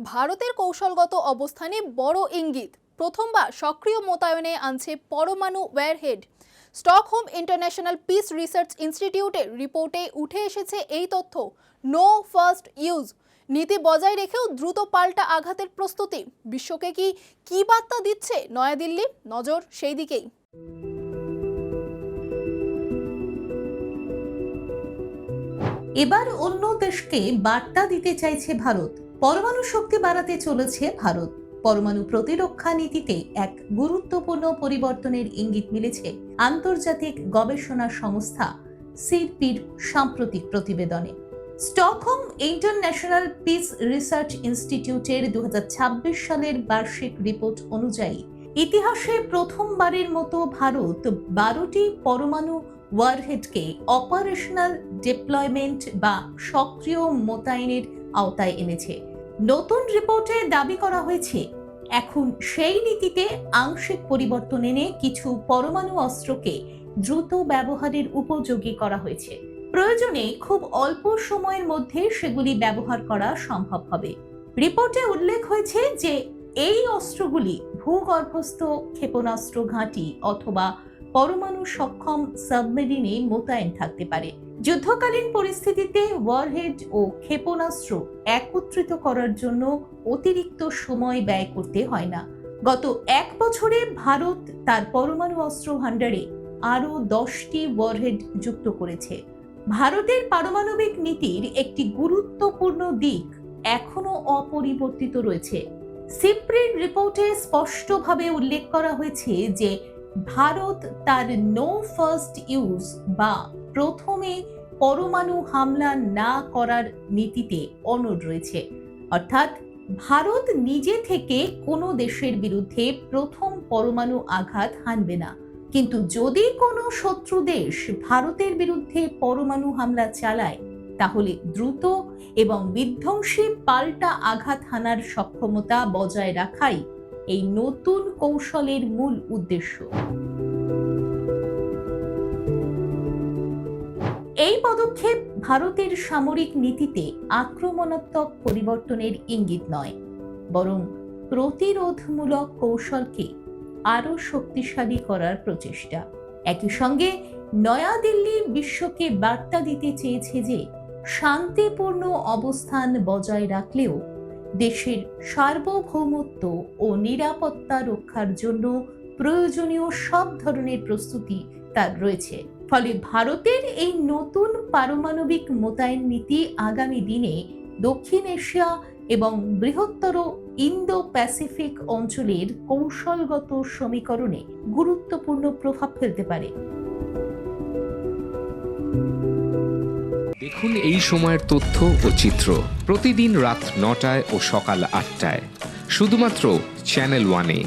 ভারতের কৌশলগত অবস্থানে বড় ইঙ্গিত, প্রথমবার সক্রিয় মোতায়েনে আনছে পরমাণু ওয়্যারহেড। স্টকহোম ইন্টারন্যাশনাল পিস রিসার্চ ইনস্টিটিউটের রিপোর্টে উঠে এসেছে এই তথ্য। নো ফার্স্ট ইউজ নীতি বজায় রেখেও দ্রুত পাল্টা আঘাতের প্রস্তুতি। বিশ্বকে কি বার্তা দিচ্ছে নয়াদিল্লি? নজর সেই দিকেই। এবার অন্য দেশকে বার্তা দিতে চাইছে ভারত। পরমাণু শক্তি বাড়াতে চলেছে ভারত। পরমাণু প্রতিরক্ষা নীতিতে এক গুরুত্বপূর্ণ পরিবর্তনের ইঙ্গিত মিলেছে আন্তর্জাতিক গবেষণা সংস্থা সিপির সাম্প্রতিক প্রতিবেদনে। স্টকহোম ইন্টারন্যাশনাল পিস রিসার্চ ইনস্টিটিউটের 2026 সালের বার্ষিক রিপোর্ট অনুযায়ী ইতিহাসে প্রথমবারের মতো ভারত 12টি পরমাণু ওয়ারহেডকে অপারেশনাল ডিপ্লয়মেন্ট বা সক্রিয় মোতায়েনের আওতায় এনেছে। নতুন রিপোর্টে দাবি করা হয়েছে, এখন সেই নীতিতে আংশিক পরিবর্তন এনে কিছু পরমাণু অস্ত্রকে দ্রুত ব্যবহারের উপযোগী করা হয়েছে। প্রয়োজনে খুব অল্প সময়ের মধ্যে সেগুলি ব্যবহার করা সম্ভব হবে। রিপোর্টে উল্লেখ হয়েছে যে এই অস্ত্রগুলি ভূগর্ভস্থ ক্ষেপণাস্ত্র ঘাঁটি অথবা পরমাণু সক্ষম সাবমেরিনে মোতায়েন থাকতে পারে। যুদ্ধকালীন পরিস্থিতিতে ওয়ারহেড ও ক্ষেপণাস্ত্র একত্রিত করার জন্য অতিরিক্ত সময় ব্যয় করতে হয় না। গত 1 বছরে ভারত তার পরমাণু অস্ত্র ভাণ্ডারে আরও 10টি ওয়ারহেড যুক্ত করেছে। ভারতের পারমাণবিক নীতির একটি গুরুত্বপূর্ণ দিক এখনো অপরিবর্তিত রয়েছে। সিপ্রির রিপোর্টে স্পষ্টভাবে উল্লেখ করা হয়েছে যে ভারত তার নো ফার্স্ট ইউজ বা প্রথমে পরমাণু হামলা না করার নীতিতে অনড় রয়েছে। অর্থাৎ ভারত নিজে থেকে কোনো দেশের বিরুদ্ধে প্রথম পরমাণু আঘাত হানবে না, কিন্তু যদি কোনো শত্রু দেশ ভারতের বিরুদ্ধে পরমাণু হামলা চালায় তাহলে দ্রুত এবং বিধ্বংসী পাল্টা আঘাত হানার সক্ষমতা বজায় রাখাই এই নতুন কৌশলের মূল উদ্দেশ্য। এই পদক্ষেপ ভারতের সামরিক নীতিতে আক্রমণাত্মক পরিবর্তনের ইঙ্গিত নয়, বরং প্রতিরোধমূলক কৌশলকে আরও শক্তিশালী করার প্রচেষ্টা। একই সঙ্গে নয়াদিল্লি বিশ্বকে বার্তা দিতে চেয়েছে যে শান্তিপূর্ণ অবস্থান বজায় রাখলেও দেশের সার্বভৌমত্ব ও নিরাপত্তা রক্ষার জন্য প্রয়োজনীয় সব ধরনের প্রস্তুতি তার রয়েছে। ফলে ভারতের এই নতুন পারমাণবিক মোতায়েন নীতি আগামী দিনে দক্ষিণ এশিয়া এবং বৃহত্তর ইন্দো প্যাসিফিক অঞ্চলের কৌশলগত সমীকরণে গুরুত্বপূর্ণ প্রভাব ফেলতে পারে। দেখুন এই সময়ের তথ্য ও চিত্র প্রতিদিন রাত 9টায় ও সকাল 8টায় শুধুমাত্র চ্যানেল 1-এ।